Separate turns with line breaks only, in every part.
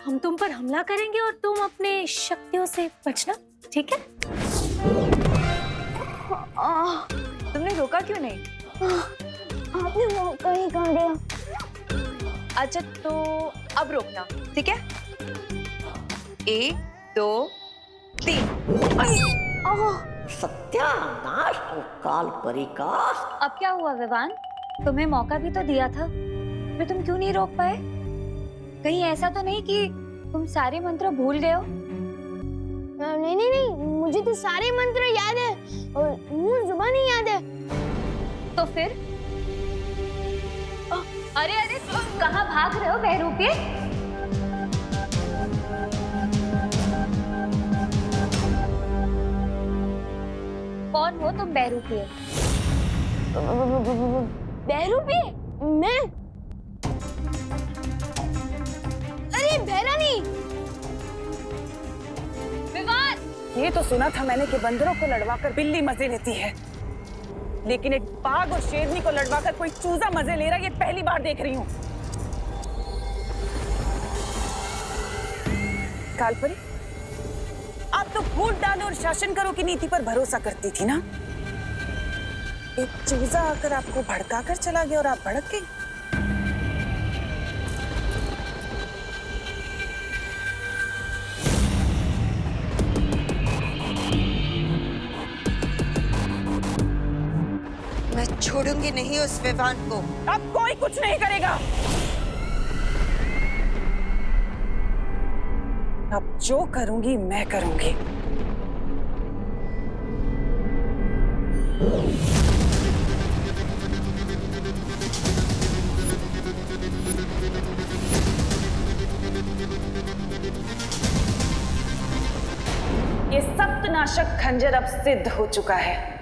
हम तुम पर हमला करेंगे और तुम अपने शक्तियों से बचना, ठीक है?
तुमने रोका क्यों नहीं?
आपने मौका ही कहाँ दिया?
अच्छा तो अब रोकना, ठीक है? 1 2 3।
सत्यानाश हो काल परी का।
अब क्या हुआ विवान? तुम्हें मौका भी तो दिया था, फिर तुम क्यों नहीं रोक पाए? कहीं ऐसा तो नहीं कि तुम सारे मंत्र भूल गए हो?
नहीं नहीं नहीं, मुझे तो सारे मंत्र याद है और मुंह जुबान ही याद है।
तो फिर? अरे अरे तुम कहाँ भाग रहे हो बहरूपिये? कौन हो तुम बहरूपिये?
बहरूपिये? मैं? अरे बहरानी!
विवान!
ये तो सुना था मैंने कि बंदरों को लड़वाकर बिल्ली मजे लेती है, लेकिन एक बाघ और शेरनी को लड़वाकर कोई चूजा मजे ले रहा है, ये पहली बार देख रही हूँ। कालपरी, आप तो फूट डालो और शासन करो की नीति पर भरोसा करती थी ना? एक चूजा आकर आपको भड़काकर चला गया और आप भड़क गई।
मैं छोड़ूंगी नहीं उस विवान को।
अब कोई कुछ नहीं करेगा। अब जो करूंगी मैं करूंगी। ये सप्तनाशक खंजर अब सिद्ध हो चुका है।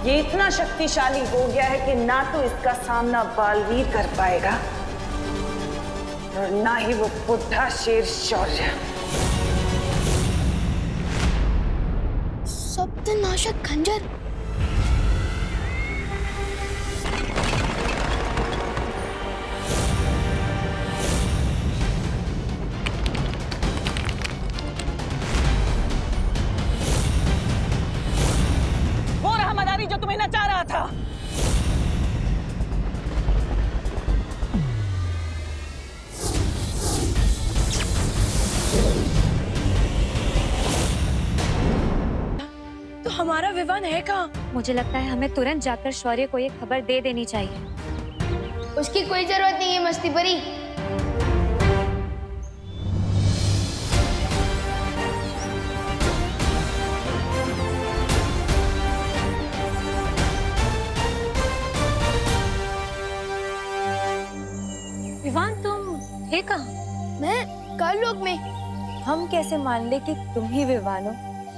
ये इतना शक्तिशाली हो गया है कि ना तो इसका सामना बालवीर कर पाएगा और ना ही वो बुढ़ा शेर शौर्य।
सप्तनाशक खंजर?
वो रहा मदारी जो तुम्हें नचा रहा था।
तो हमारा विवान है कहाँ?
मुझे लगता है हमें तुरंत जाकर शौर्य को ये खबर दे देनी चाहिए।
उसकी कोई जरूरत नहीं है मस्ती परी।
विवान तुम थे कहाँ?
मैं काललोक में।
हम कैसे मान ले कि तुम ही विवान हो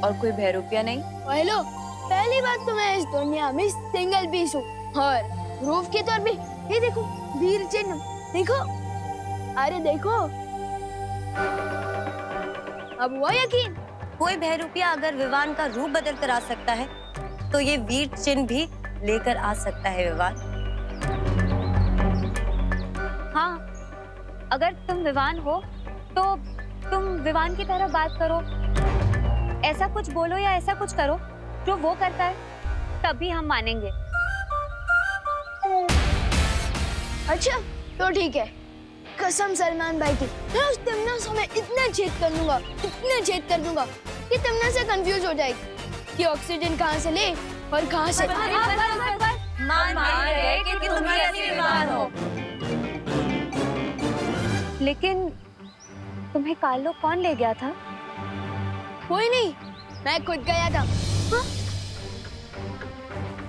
और कोई बहरूपिया नहीं?
हेलो, पहली बात तो मैं इस दुनिया में सिंगल पीस हूँ और प्रूफ के तौर पे ये देखो वीर चिन्ह, देखो, अरे देखो, अब हुआ यकीन?
कोई बहरूपिया अगर विवान का रूप बदल कर आ सकता है तो ये वीर चिन्ह भी लेकर आ सकता है विवान।
हाँ, अगर तुम विवान हो तो तुम विवान की तरह बात करो, ऐसा कुछ बोलो या ऐसा कुछ करो जो वो करता है, तभी हम मानेंगे।
अच्छा तो ठीक है, कसम सलमान भाई की, मैं उस तमन्ना में इतना छेद कर दूंगा, इतना छेद कर दूंगा कि तमन्ना से कंफ्यूज हो जाएगी कि ऑक्सीजन कहाँ से ले और कहाँ से।
मान गए कि तुम ही असली विवान हो।
लेकिन तुम्हें कालो कौन ले गया था?
कोई नहीं, मैं खुद गया था। हाँ?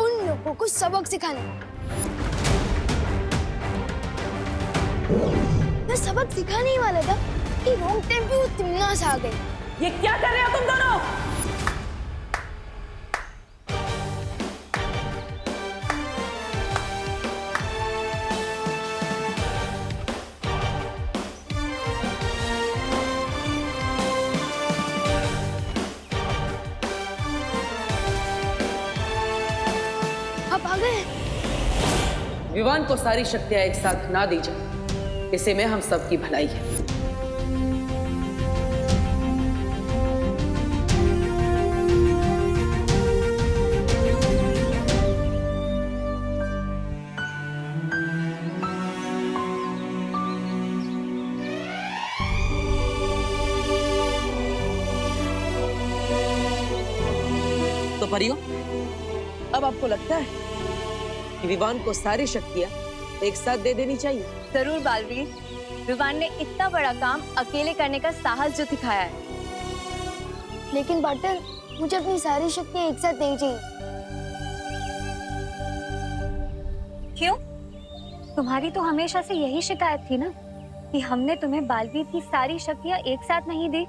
उन लोगों को सबक सिखाने। मैं सबक सिखाने ही वाला था कि रॉन्ग टाइम पे वो तमन्ना से आ गई।
ये क्या कर रहे हो तुम दोनों?
आप आ गए?
विवान को सारी शक्तियां एक साथ ना दी जाए
इसी में हम सबकी भलाई है। तो परियों, अब आपको लगता है कि विवान को सारी शक्तियां एक साथ दे देनी चाहिए?
जरूर बालवीर, विवान ने इतना बड़ा काम अकेले करने का साहस जो दिखाया है।
लेकिन पार्टनर, मुझे अपनी सारी शक्तियाँ एक साथ नहीं चाहिए।
क्यों? तुम्हारी तो हमेशा से यही शिकायत थी ना कि हमने तुम्हें बालवीर की सारी शक्तियाँ एक साथ नहीं दी।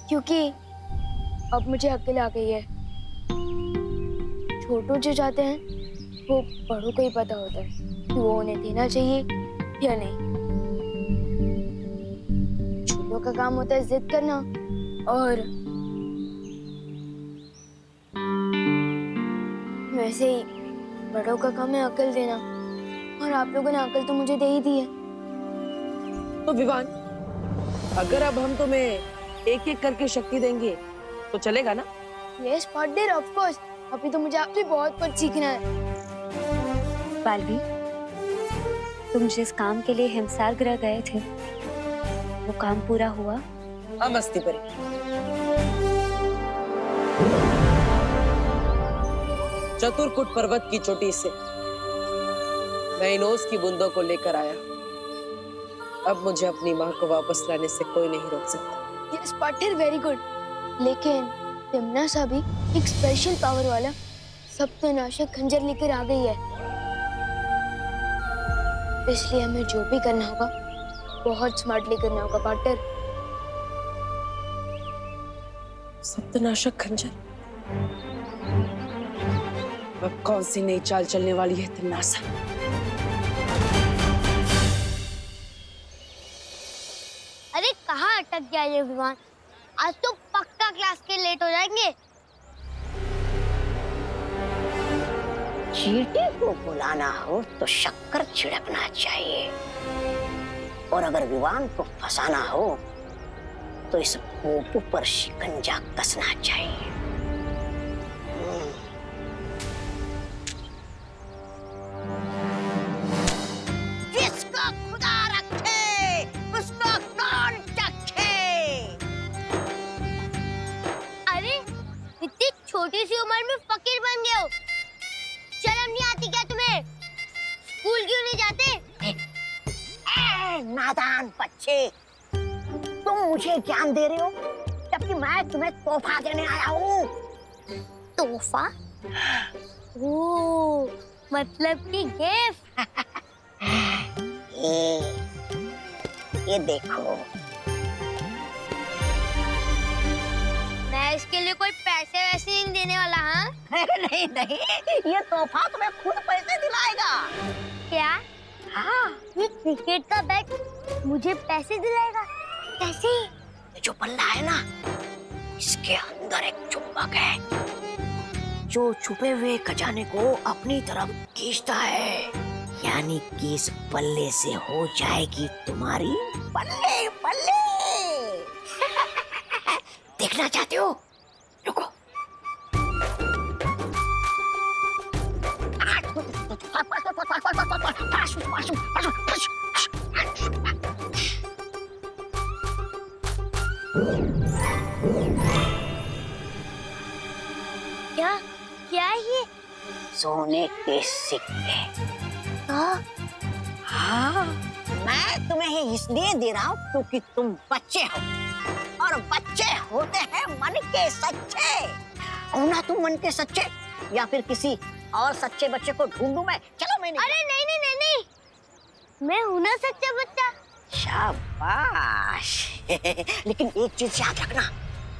क्योंकि अब मुझे अक्ल आ गई है। छोटू जो चाहते हैं वो बड़ों को ही पता होता है कि वो उन्हें देना चाहिए या नहीं। छोटों का काम होता है जिद करना और वैसे ही बड़ों का काम है अक्ल देना, और आप लोगों ने अक्ल तो मुझे दे ही दी है।
तो विवान, अगर अब हम तुम्हें एक एक करके शक्ति देंगे तो चलेगा ना?
Yes partner, of course. अभी तो मुझे आपसे बहुत कुछ सीखना है।
बालवीर, तुम जिस काम के लिए हिमसार ग्रह गए थे वो काम पूरा हुआ?
हाँ मस्ती परी, चतुरकुट पर्वत की चोटी से मैं इन ओस की बूंदों को लेकर आया। अब मुझे अपनी माँ को वापस लाने से कोई नहीं रोक सकता।
Yes partner, very good. लेकिन तिमना सा भी एक स्पेशल पावर वाला सप्तनाशक खंजर लेकर आ गई है, इसलिए हमें जो भी करना होगा बहुत स्मार्टली करना होगा पार्टनर।
सप्तनाशक खंजर? अब कौन सी नई चाल चलने वाली है तिमनासा?
अरे कहाँ अटक गया ये विमान? आज तो पक्का क्लास के लेट हो जाएंगे।
चींटी को बुलाना हो तो शक्कर छिड़कना चाहिए, और अगर विवान को फंसाना हो तो इस पोपू पर शिकंजा कसना चाहिए। जिसको खुदा रखे उसको कौन चखे।
अरे इतनी छोटी सी उम्र में फकीर बन गए हो, शर्म नहीं आती क्या तुम्हें? स्कूल क्यों नहीं जाते?
नादान बच्चे, तुम मुझे ज्ञान दे रहे हो जबकि मैं तुम्हें तोहफा देने आया हूँ।
तोहफा? ओह, मतलब कि गिफ्ट।
ये देखो।
मैं इसके लिए कोई पैसे वैसे नहीं देने वाला। हाँ
नहीं नहीं, ये तोहफा तुम्हें खुद पैसे दिलाएगा।
क्या?
हाँ,
ये क्रिकेट का बैट मुझे पैसे दिलाएगा? कैसे?
ये जो बल्ला है ना, इसके अंदर एक चुंबक है जो छुपे हुए खजाने को अपनी तरफ खींचता है, यानी कि इस बल्ले से हो जाएगी तुम्हारी बल्ले बल्ले। देखना चाहते हो? रुको।
क्या? क्या है ये?
सोने के सिक्के। हाँ, मैं तुम्हें ही इसलिए दे रहा हूँ क्योंकि तुम बच्चे हो, और बच्चे होते हैं मन के सच्चे। हो ना तुम मन के सच्चे, या फिर किसी और सच्चे बच्चे को ढूंढूं मैं? चलो मैंने।
अरे नहीं नहीं नहीं नहीं, मैं हूं ना सच्चा बच्चा।
शाबाश। लेकिन एक चीज याद रखना,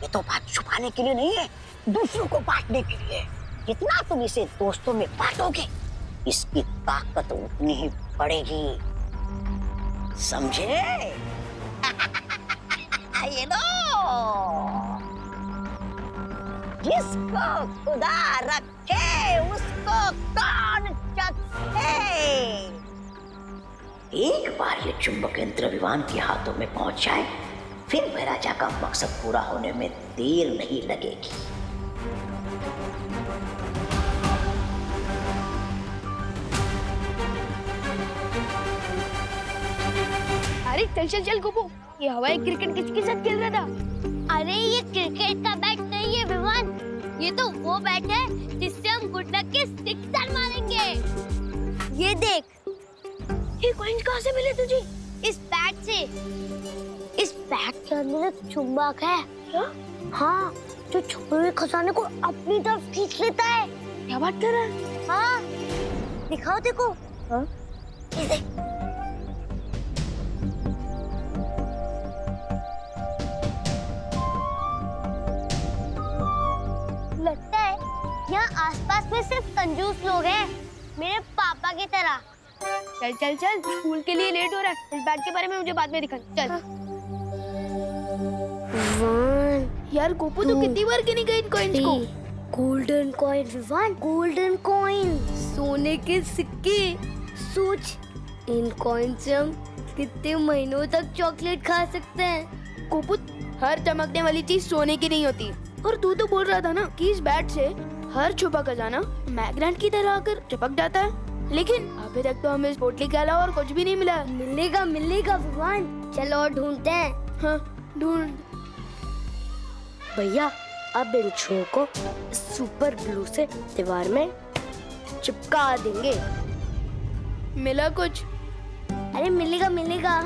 ये तो बात छुपाने के लिए नहीं है, दूसरों को बांटने के लिए। जितना तुम इसे दोस्तों में बांटोगे, इसकी ताकत उतनी ही बढ़ेगी, समझे? ये लो, जिसको खुदा रखे उसको कौन चखे। एक बार ये चुंबक यंत्र विवान के हाथों में पहुंच जाए, फिर महाराजा का मकसद पूरा होने में देर नहीं लगेगी।
अरे चल चल चल गोपू, ये हवाई क्रिकेट किसके साथ खेल रहा था?
अरे ये क्रिकेट का बैट नहीं है विवान, ये तो वो बैट है जिससे हम गुड्डक के सिक्सर मारेंगे।
ये देख,
ये कॉइन्स कहाँ से मिले तुझे?
इस बैट से। इस बैट के अंदर एक चुंबक है।
क्या?
हाँ, जो छुपे हुए खजाने को अपनी तरफ खींच लेता है।
क्या बात कर रहा है?
हाँ, दिखाओ देखो।
हाँ?
ये देख। लगता है यहाँ आसपास में सिर्फ कंजूस लोग हैं, मेरे पापा की तरह।
चल चल चल, स्कूल के लिए लेट हो रहा है। इस बैट के बारे में मुझे बाद में दिखा। चल। यार गोपू तो कितनी बार गिनी गई इन कॉइन्स को?
Golden coin Vivaan, golden coin.
सोने के सिक्के।
सोच, इन कॉइन से हम कितने महीनों तक चॉकलेट खा सकते हैं।
गोपू, हर चमकने वाली चीज सोने की नहीं होती। और तू तो बोल रहा था ना कि इस बैट से हर छुपा खजाना मैग्नेट की तरह आकर चिपक जाता है, लेकिन अभी तक तो हमें इस पोटली के अलावा और कुछ भी नहीं मिला।
मिलेगा मिलेगा विवान, चलो और ढूंढते हैं।
हाँ, ढूंढ।
भैया, अब इन छुओं को सुपर ग्लू से दीवार में चिपका देंगे।
मिला कुछ?
अरे मिलेगा मिलेगा।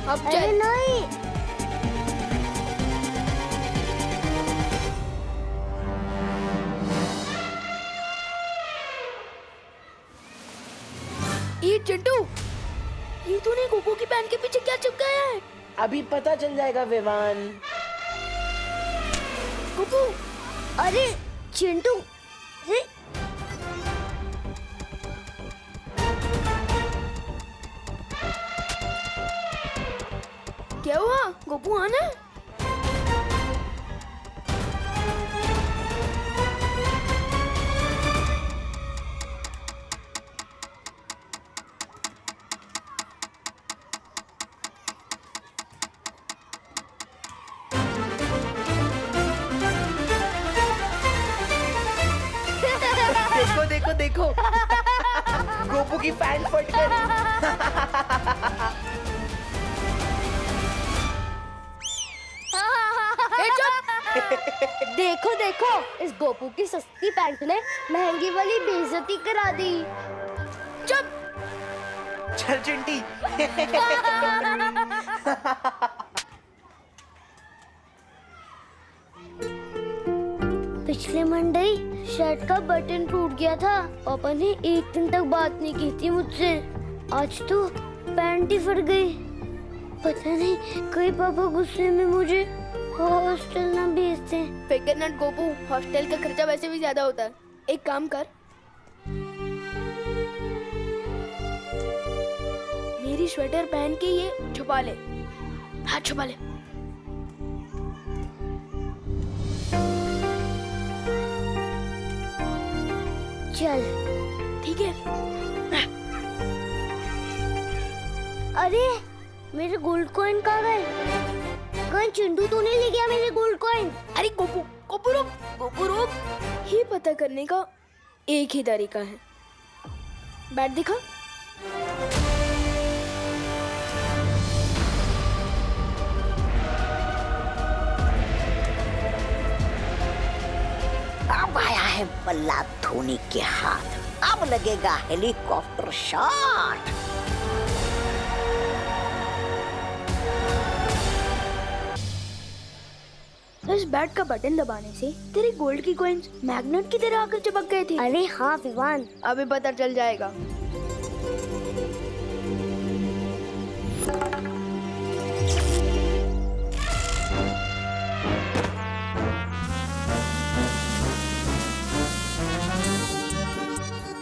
अब
अरे
चल।
नहीं,
ये चिंटू, ये तूने गोपू की पैंट के पीछे क्या चिपकाया है?
अभी पता चल जाएगा विवान।
गोपू,
अरे चिंटू, अरे
क्या हुआ? गोपू आना।
देखो देखो देखो गोपू की पैंट फट गई।
देखो देखो, इस गोपू की सस्ती पैंट ने महंगी वाली बेइज्जती करा दी।
चल चिंटी।
पिछले मंडे शर्ट का बटन टूट गया था। पापा ने एक दिन तक बात नहीं की थी मुझसे। आज तो पैंट ही फट गई। पता नहीं कहीं पापा गुस्से में मुझे हॉस्टल ना भेज दें।
फिकर नट गोपू, हॉस्टल का खर्चा वैसे भी ज्यादा होता है। एक काम कर, मेरी स्वेटर पहन के ये छुपा ले। हाँ, छुपा ले।
चल
ठीक है।
अरे मेरे गोल्ड कॉइन कहाँ गए? कहीं चिंटू तो नहीं ले गया मेरे गोल्ड कॉइन?
अरे गोपू, गोपू रुक, गोपू रुक। ये पता करने का एक ही तरीका है। बैट दिखा।
अब आया है बल्ला धोनी के हाथ, अब लगेगा हेलीकॉप्टर शॉट।
इस बैट का बटन दबाने से तेरे गोल्ड की कॉइन्स मैग्नेट की तरह आकर चिपक गए थे।
अरे हाँ विवान,
अभी पता चल जाएगा।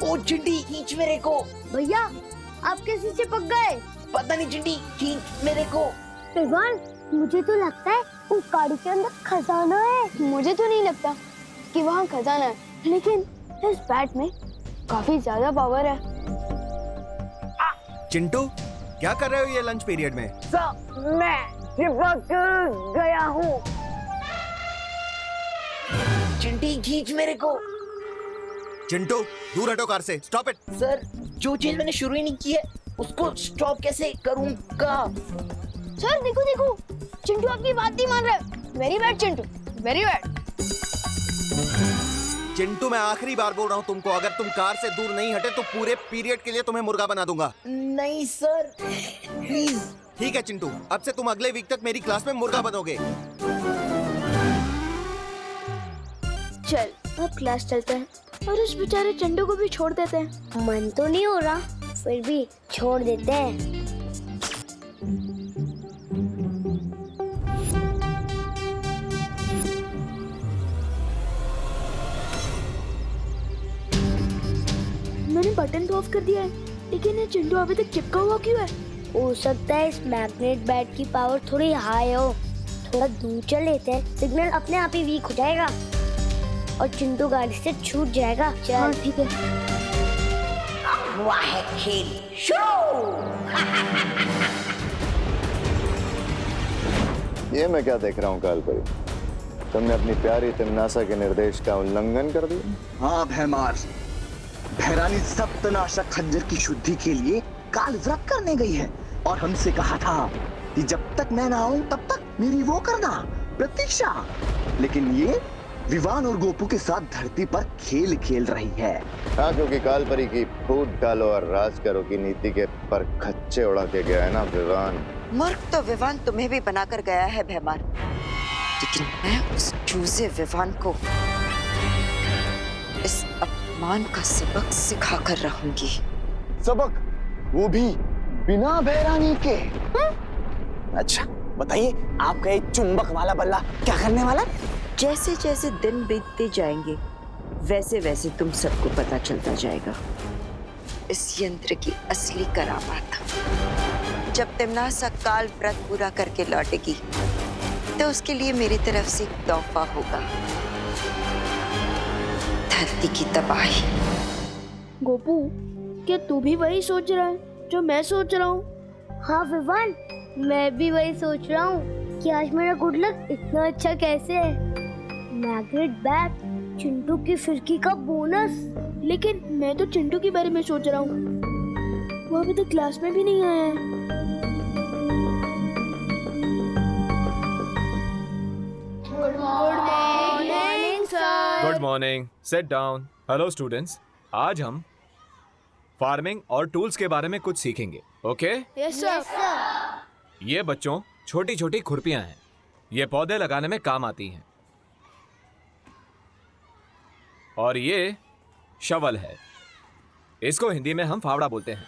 ओ चिंटी, खींच मेरे को।
भैया आप कैसे चिपक गए?
पता नहीं चिंटी, खींच मेरे को।
विवान, मुझे तो लगता है उस गाड़ी के अंदर खजाना है।
मुझे तो नहीं लगता कि वहाँ खजाना है, लेकिन इस बैट में काफी ज्यादा पावर है।
चिंटू, क्या कर रहे हो ये लंच पीरियड में?
सर मैं चिपक गया हूँ।
चिंटी खींच मेरे को।
चिंटू, दूर हटो कार से। Stop it.
सर जो चीज मैंने शुरू ही नहीं की है उसको स्टॉप कैसे करूँगा?
सर देखो देखो, चिंटू आपकी बात नहीं मान रहा है। Very bad Chintu, very bad.
Chintu, मैं आखिरी बार बोल रहा हूँ तुमको, अगर तुम कार से दूर नहीं हटे तो पूरे पीरियड के लिए तुम्हें मुर्गा बना दूंगा।
नहीं सर, प्लीज।
ठीक है चिंटू, अब से तुम अगले वीक तक मेरी क्लास में मुर्गा बनोगे।
चल अब क्लास चलते हैं और उस बेचारे चिंटू को भी छोड़ देते हैं।
मन तो नहीं हो रहा, फिर भी छोड़ देते हैं।
मैंने बटन तो ऑफ कर दिया है, लेकिन ये चिंटू अभी तक चिपका हुआ क्यों है?
हो सकता है इस मैग्नेट बैट की पावर थोड़ी हाई हो। थोड़ा दूर चल लेते हैं, सिग्नल अपने आप ही वीक हो जाएगा और चिंटू गाड़ी से छूट जाएगा। चल
ठीक है।
हुआ है खेल शुरू।
ये मैं क्या देख रहा हूँ कालपरी? तुमने अपनी प्यारी तिमनासा के निर्देश का उल्लंघन कर दिया।
हाँ भैमार, भैरानी सप्तनाशक खंजर की शुद्धि के लिए काल व्रत करने गई है और हमसे कहा था कि जब तक मैं ना आऊं तब तक मेरी वो करना प्रतीक्षा। लेकिन ये विवान और गोपू के साथ धरती पर खेल खेल रही है।
हाँ, क्योंकि कालपरी की फूट डालो और राज करो की नीति के पर खच्चे उड़ा के गया है ना विवान।
मूर्ख तो विवान तुम्हें भी बनाकर गया है भैमार, लेकिन मैं उस चूजे विवान को इस अपमान का सबक सिखा कर रहूंगी।
सबक, वो भी बिना भैरानी के।
अच्छा बताइए, आपका ये चुंबक वाला बल्ला क्या करने वाला?
जैसे जैसे दिन बीतते जाएंगे वैसे वैसे तुम सबको पता चलता जाएगा इस यंत्र की असली करामात। जब तिमनासा काल व्रत पूरा करके लौटेगी तो उसके लिए मेरी तरफ से एक तोहफा होगा, धरती की तबाही।
गोपू, क्या तू भी वही सोच रहा है जो मैं सोच रहा हूँ?
हाँ विवान, मैं भी वही सोच रहा हूँ कि आज मेरा गुड लक इतना अच्छा कैसे है। मैग्नेट बैट, चिंटू की फिरकी का बोनस।
लेकिन मैं तो चिंटू के बारे में सोच रहा हूँ, वो अभी तक क्लास में भी नहीं आया है। Good morning sir.
Good morning, sit down. Hello students, आज हम फार्मिंग और टूल्स के बारे में कुछ सीखेंगे। ओके?
Yes sir.
ये बच्चों छोटी छोटी खुरपियां हैं, ये पौधे लगाने में काम आती हैं। और ये शवल है, इसको हिंदी में हम फावड़ा बोलते हैं।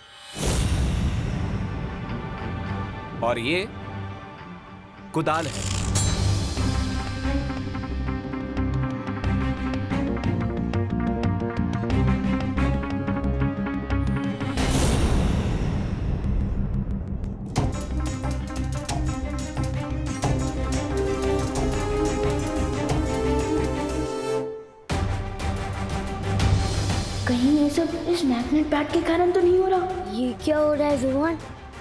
और ये कुदाल है।
कहीं ये सब इस मैग्नेट बैट के कारण तो नहीं हो रहा?
ये क्या हो रहा है विवान?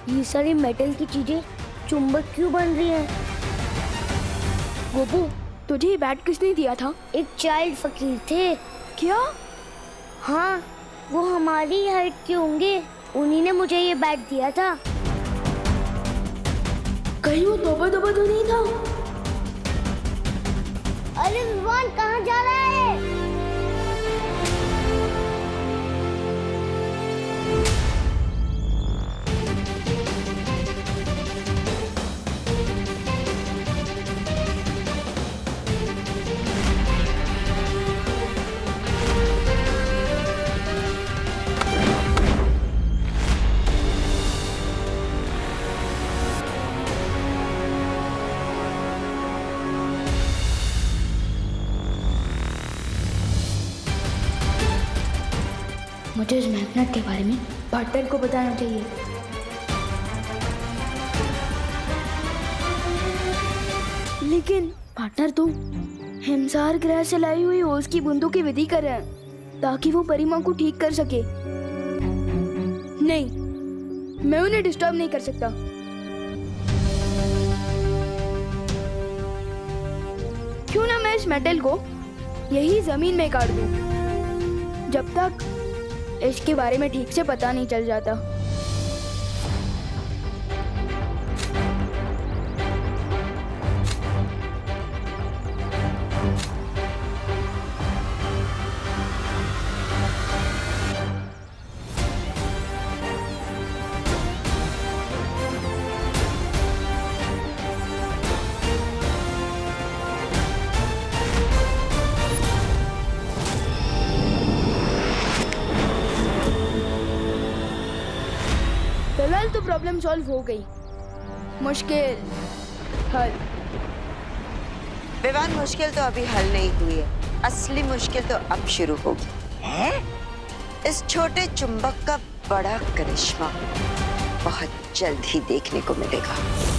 ये सारी मेटल की चीजें चुंबक क्यों बन रही हैं?
गोपू, तुझे ये बैट किसने दिया था?
एक चाइल्ड फकीर थे।
क्या?
हाँ, वो हमारी हाइट के होंगे, उन्हीं ने मुझे ये बैट दिया था।
कहीं वो तोबा तोबा तो नहीं था?
अरे विवान, कहाँ जा रहा है?
मुझे इस मैग्नेट के बारे में पार्टनर को बताना चाहिए। लेकिन पार्टनर तुम हिमसार ग्रह से लाई हुई ओस की बूंदों की विधि कर रहे हैं। ताकि वो परी माँ को ठीक कर सके। नहीं, मैं उन्हें डिस्टर्ब नहीं कर सकता। क्यों ना मैं इस मेटल को यही जमीन में काट दूं, जब तक इसके बारे में ठीक से पता नहीं चल जाता। फिलहाल तो प्रॉब्लम सॉल्व हो गई, मुश्किल हल।
विवान, मुश्किल तो अभी हल नहीं हुई है, असली मुश्किल तो अब शुरू होगी।
हैं?
इस छोटे चुंबक का बड़ा करिश्मा बहुत जल्द ही देखने को मिलेगा।